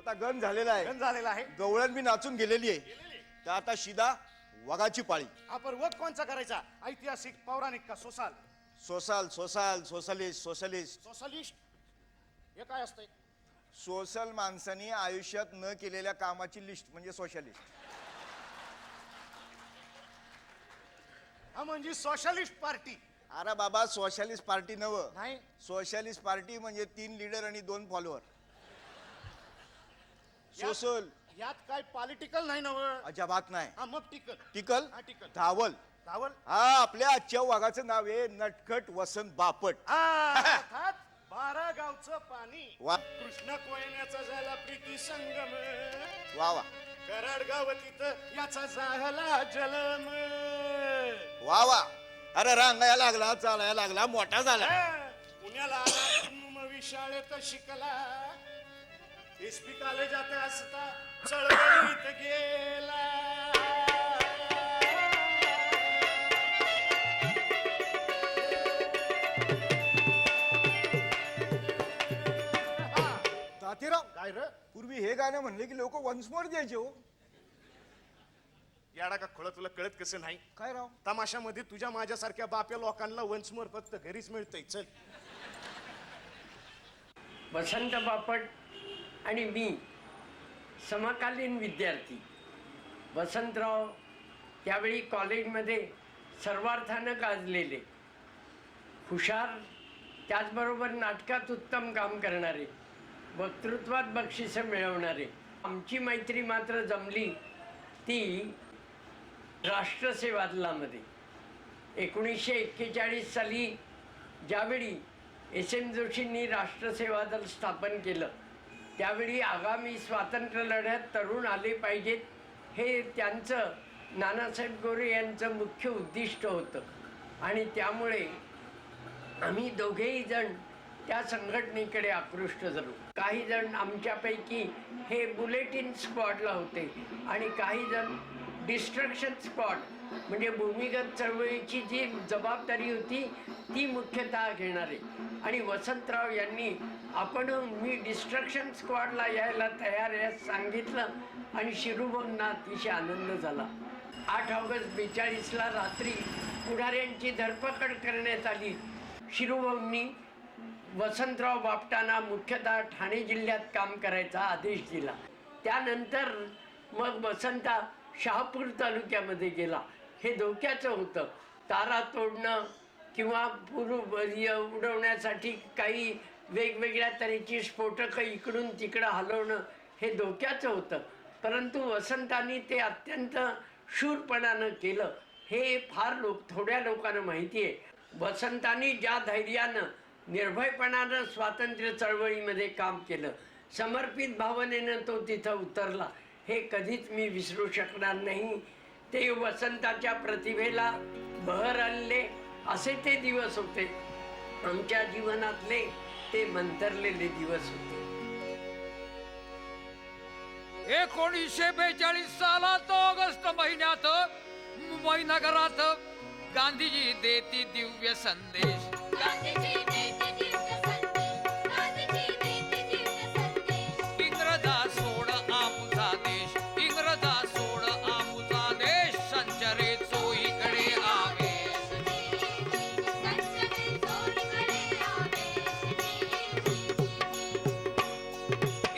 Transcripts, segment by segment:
आता गण झालेला आहे. गण झालेला आहे. गवळण मी नाचून गेलेली आहे. तर आता शिदा वाघाची पाळी. आपण वध कोणचा करायचा? ऐतिहासिक, पौराणिक का सोसाल? सोसाल सोसाल सोशलिस्ट सोशलिस्ट. सोशलिस्ट हे काय असतंय? सोशल माणसाने आयुष्यात न केलेल्या कामाची लिस्ट म्हणजे सोशलिस्ट. हा म्हणजे सोशलिस्ट पार्टी. अरे बाबा सोशलिस्ट पार्टी नव नाही. सोशलिस्ट पार्टी म्हणजे 3 लीडर आणि 2 फॉलोअर. सोशल यात काय पॉलिटिकल नाही नव. अजिबात नाही. हा मग टिकल. टिकल हा टिकल. धावल. धावल. हा आपल्या आजच्या वाघाचं नाव आहे नटखट वसंत बापट. अर्थात 12 गावचं पाणी. वा कृष्ण कोयन्याचा झाला प्रीती संगम. वा वा कराड गावातीत याचा झाला जलम. वा वा. अरे रांगायला लागला चालायला लागला मोठा झाला. पुण्याला शाळेत शिकला. एसपी कॉलेजात असता चळवळीत गेला. तातीराव काय र? पूर्वी हे गाणं म्हणले की लोक वन्स मोर द्यायचे हो. याडा का खोळ तुला कळत कसं नाही? काय राव तमाशामध्ये तुझ्या माझ्यासारख्या बाप्या लोकांना वंचमोर फक्त घरीच मिळतंय. चल. वसंत बापट आणि मी समकालीन विद्यार्थी. वसंतराव त्यावेळी कॉलेजमध्ये सर्वार्थानं गाजलेले, हुशार, त्याचबरोबर नाटकात उत्तम काम करणारे, वक्तृत्वात बक्षिसं मिळवणारे. आमची मैत्री मात्र जमली ती राष्ट्रसेवा दलामध्ये. 1941 साली ज्यावेळी एस.एन. जोशींनी राष्ट्रसेवा दल स्थापन केलं त्यावेळी आगामी स्वातंत्र्य लढ्यात तरुण आले पाहिजेत हे त्यांचं, नानासाहेब गोरे यांचं मुख्य उद्दिष्ट होतं. आणि त्यामुळे आम्ही दोघेही जण त्या संघटनेकडे आकृष्ट झालो. काही जण आमच्यापैकी हे बुलेटिन स्क्वॉडला होते आणि काही जण डिस्ट्रक्शन स्क्वॉड म्हणजे भूमिगत चळवळीची जी जबाबदारी होती ती मुख्यतः घेणारे. आणि वसंतराव यांनी मी डिस्ट्रक्शन स्क्वॉडला यायला तयार आहे सांगितलं आणि शिरूभाऊंना अतिशय आनंद झाला. 8 ऑगस्ट 42ला रात्री पुढाऱ्यांची धरपकड करण्यात आली. शिरूभाऊंनी वसंतराव बापटांना मुख्यतः ठाणे जिल्ह्यात काम करायचा आदेश दिला. त्यानंतर मग वसंता शहापूर तालुक्यामध्ये गेला. हे धोक्याचं होतं. तारा तोडणं किंवा उडवण्यासाठी काही वेगवेगळ्या तऱ्हेची स्फोटकं इकडून तिकडं हलवणं हे धोक्याचं होतं. परंतु वसंतांनी ते अत्यंत शूरपणानं केलं हे थोड्या लोकांना माहिती आहे. वसंतांनी ज्या धैर्यानं निर्भयपणानं स्वातंत्र्य चळवळीमध्ये काम केलं, समर्पित भावनेनं तो तिथं उतरला, हे कधीच मी विसरू शकणार नाही. ते वसंताच्या प्रतिभेला बहर आणले असे ते दिवस होते. आमच्या जीवनातले ते मंतरलेले दिवस होते. 1942 सालात ऑगस्ट महिन्यात मुंबई नगरात गांधीजी देती दिव्य संदेश. इंग्रजा सोड आमुचा देश, इंग्रजा सोड आमुचा देश, संचरे चोहीकडे आवेश.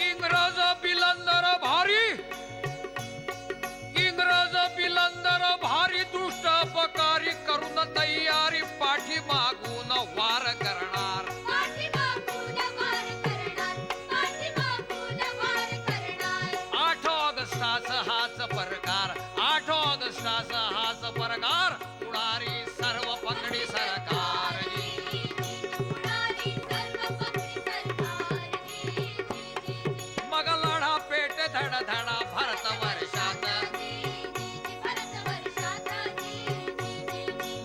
इंग्रज बिलंदर भारी, इंग्रज बिलंदर भारी, दुष्ट अपकारी करून तयारी पाठी मागून वार करणार. 8 ऑगस्टाचा हाच प्रकार, 8 ऑगस्टाचा हाच प्रकार, उडारी सर्व पगडी सरकार. मग लढा पेट धड धडा भरत वर्षात,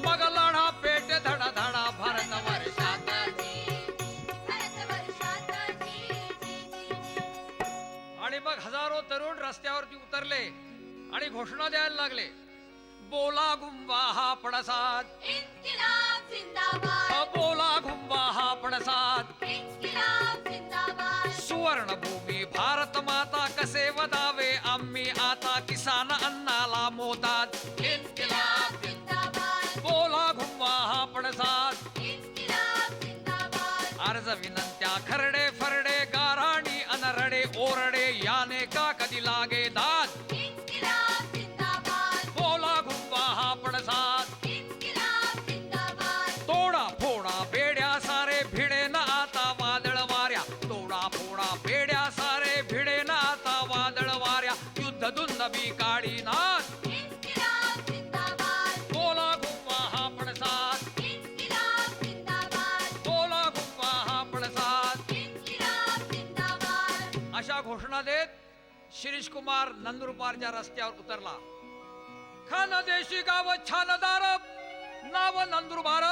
मग लढा पेट धडा धडा भरत वर्षात. आणि मग हजारो तरुण रस्त्यावरती उतरले आणि घोषणा द्यायला लागले, बोला घुंबा हा पडसाद, बोला घुंबा हा पडसाद, सुवर्ण भूमी भारत माता सान अन्नाला मोतात. इन्किलाब जिंदाबाद, बोला घुमवा हा पडसाद. इन्किलाब जिंदाबाद, अर्ज विनंत्या खरडे फरडे गाराणी अनरडे ओरडे याने का कधी लागे दाद. इन्किलाब जिंदाबाद, बोला घुमवा हा पडसाद. इन्किलाब जिंदाबाद, तोडा फोडा बेड्या सारे भिडे न आता वादळ वाऱ्या. तोडा फोडा बेड्या सारे भिडे न आता वादळ वाऱ्या. युद्ध दुंदबी काढी नाथ. इन्किलाब जिंदाबाद, बोला घुमवा हा पडसाद. इन्किलाब जिंदाबाद, बोला घुमवा हा पडसाद. इन्किलाब जिंदाबाद. अशा घोषणा देत शिरीष कुमार नंदुरबारच्या रस्त्यावर उतरला. खानदेशी गाव छानदार नाव नंदुरबार.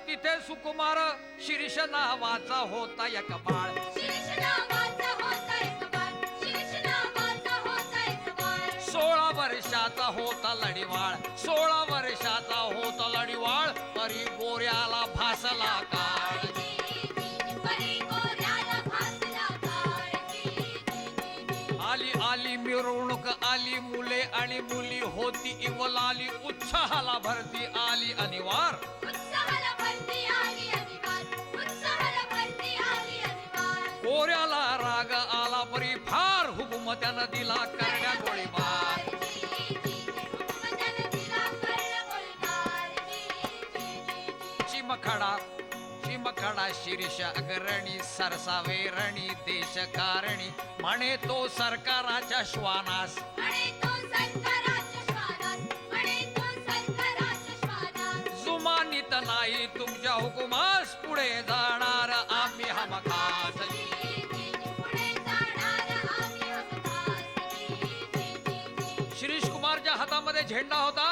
तिथे सुकुमार शिरीष नावाचा होता एक बाळ. शिरीष नावाचा होता एक बाळ, शिरीष नावाचा होता एक बाळ. 16 वर्षाचा होता लढीवाळ. 16 वर्षाचा होता लढीवाळ. परी गोऱ्याला भासला काळ. परी गोऱ्याला भासला काळ. आली आली मिरवणूक आली मुले आणि मुली होती इवलाली. उत्साहाला भरती आली अनिवार. उत्साहाला भरती आली अनिवार, उत्साहाला भरती आली अनिवार. गोऱ्याला राग आला परी फार. हुकुमत्यानं दिला करड्या गोळीबार. हुकुमत्यानं दिला कर्ण गोळीबार. चिमखडा चिमखडा शिरीष अग्रणी सरसावेरणी देशकारणी. म्हणे तो सरकाराच्या श्वानास. म्हणे तो सरकाराच्या श्वानास, म्हणे तो सरकाराच्या श्वानास. जुमानीत नाही तुमच्या हुकुमास. पुढे जाणार आम्ही हमखास. पुढे जाणार आम्ही हमखास. शिरीष कुमारच्या हातामध्ये झेंडा होता.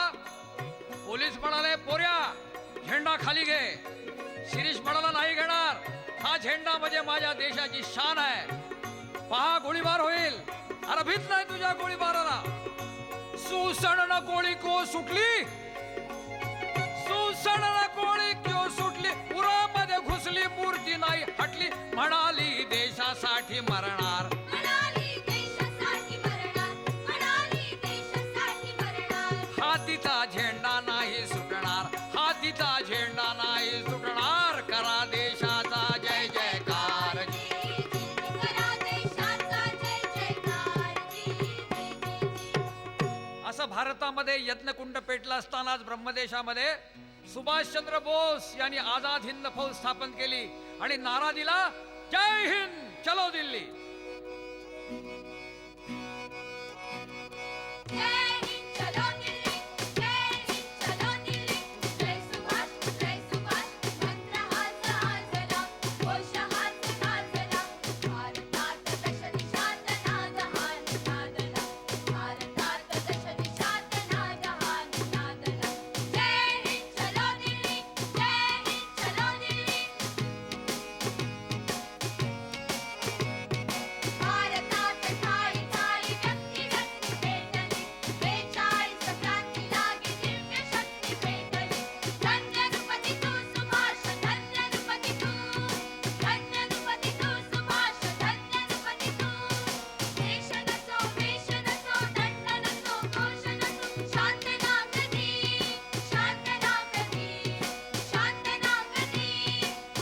पोलीस म्हणाले पोऱ्या झेंडा खाली घे. शिरीष म्हणाला नाही घेणार. हा झेंडा म्हणजे माझ्या देशाची शान आहे. पहा गोळीबार होईल. अरे भीत नाही तुझ्या गोळीबाराला. सुसण गोळी को सुटली. सुसण गोळी क्यों सुटली. उरामध्ये घुसली मूर्ती नाही हटली. म्हणाली देशासाठी मरणार. म्हणाली देशासाठी मरणार, म्हणाली देशासाठी मरणार. हातीचा झेंडा नाही सुटणार. हातीचा झेंडा नाही सुटणार. करा देशाचा जय जयकार. करा देशाचा जय जयकार. असं भारतामध्ये यत्नकुंड पेटला असतानाच ब्रह्मदेशामध्ये सुभाषचंद्र बोस यांनी आझाद हिंद फौज स्थापन केली आणि नारा दिला जय हिंद चलो दिल्ली. जय हिंद चलो दिल्ली, जय हिंद चलो दिल्ली. जय सुभाष, जय सुभाष. मंत्र हाच आजला, घोष हाच गाजला. भारतात दश दिशात नाद हा नादला. भारतात दश दिशात नाद हा नादला. जय हिंद चलो दिल्ली, जय हिंद चलो दिल्ली. भारतात ठाई ठाई व्यक्ती व्यक्ती पेटली. 42 क्रांती लागी दिव्य शक्ती पेटली. धन्य नृपती तू सुभाष, धन्य नृपती तू. धन्य नृपती तू सुभाष, धन्य नृपती तू. देश नसो वेश नसो दंड नसो घोष नसो. शांत ना कधी, शांत ना कधी, शांत ना कधी,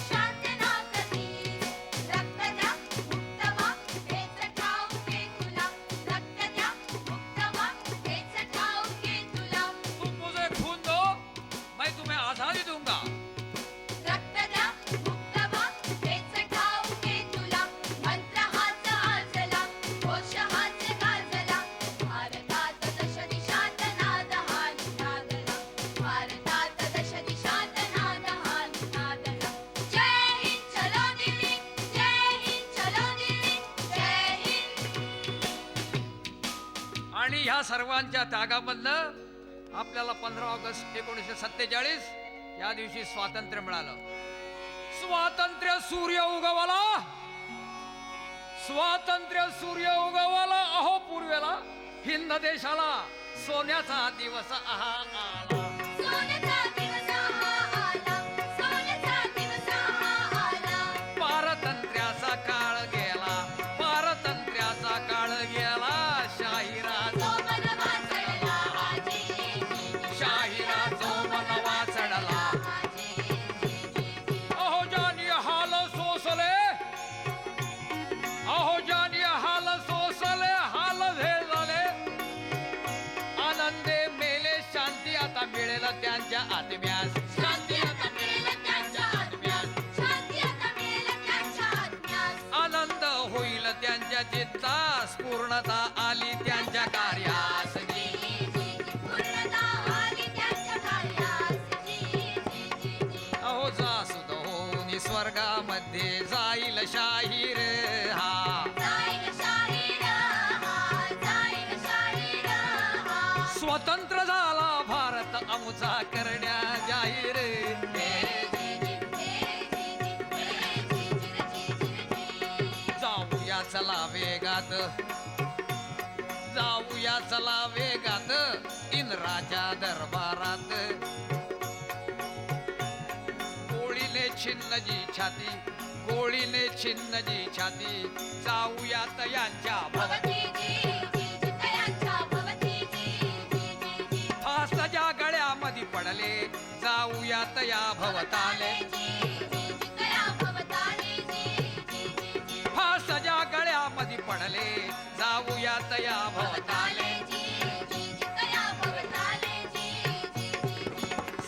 शांत ना कधी. रक्त द्या मुक्त व्हा हेच ठाऊके तुला. रक्त द्या मुक्त व्हा हेच ठाऊके तुला. तुम मुझे खून दो मैं तुम्हें आजादी दूंगा. रक्त द्या मुक्त व्हा हेच ठाऊके तुला. मंत्र हाच आजला, घोष हाच गाजला. भारतात दश दिशात नाद हा नादला. भारतात दश दिशात नाद हा नादला. जय हिंद चलो दिल्ली, जय हिंद चलो दिल्ली, जय हिंद. आणि ह्या सर्वांच्या त्यागामधनं आपल्याला 15 ऑगस्ट 1947 या दिवशी स्वातंत्र्य मिळालं. स्वातंत्र्य सूर्य उगवला. स्वातंत्र्य सूर्य उगवला अहो पूर्वेला. हिंद देशाला सोन्याचा दिवस आहा आला. सोन्याचा दिवस हा आला, सोन्याचा दिवस हा आला. पारतंत्र्याचा काळ गेला. पारतंत्र्याचा काळ गेला. शाही राज तो बनवाला कार्यास पूर्णता आली त्यांच्या कार्यास पूर्णता आली त्यांच्या कार्यास अहो जासुद होऊन स्वर्गामध्ये जाईल शाहीर हा जाईल शाहीर हा जाईल शाहीर हा स्वतंत्र झाला भारत आमचा करण्या जाहीर जाऊया चला वेगात जाऊया चला वेगात इंद्राच्या दरबारात कोळीने छिन्नजी छाती कोळीने छिन्नजी छाती जाऊयात यांच्या भवती जी तयांच्या भवती जी फासाच्या गळ्यामध्ये पडले जाऊयात या भवताले फासाच्या गळ्यामध्ये पडले जाऊयात या भवताले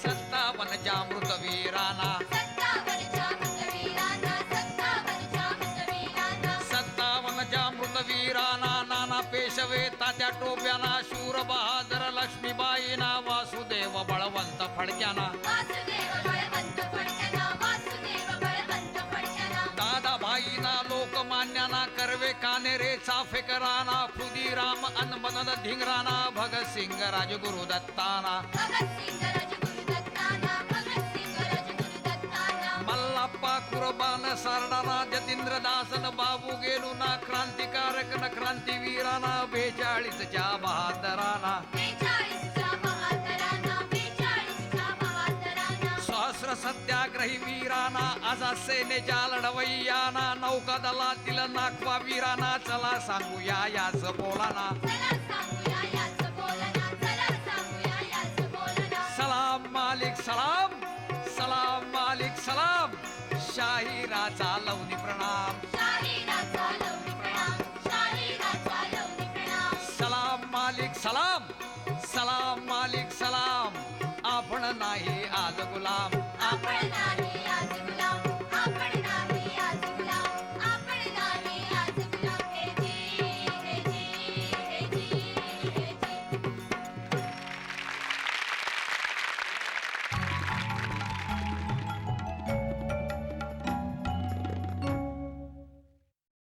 57 मृतवीरांना 57 मृतवीरांना नाना पेशवे तात्या टोप्याना शूर बहादर लक्ष्मीबाईना वासुदेव बळवंत फडक्याना दादाभाईना लोकमान्याना कर्वे कानेरे चाफेकराना खुदीराम अनबनद धिंगराना भगतसिंग राजगुरु दत्ताना मल्लाप्पा कुरबान सारडाना जतींद्रदासन बाबू गेलूना क्रांतिकारक न क्रांतीवीराना 42च्या बहादराना सहस्र सत्याग्रही वीराना आझाद सेनेच्या लढवय्याना नौका दलातील नाखवा वीराना चला सांगूया याच बोलाना सलाम मालिक सलाम सलाम मालिक सलाम शाहिराचा लवनी प्रणाम सलाम मालिक सलाम सलाम मालिक सलाम आपण नाही आज गुलाम आपण नाही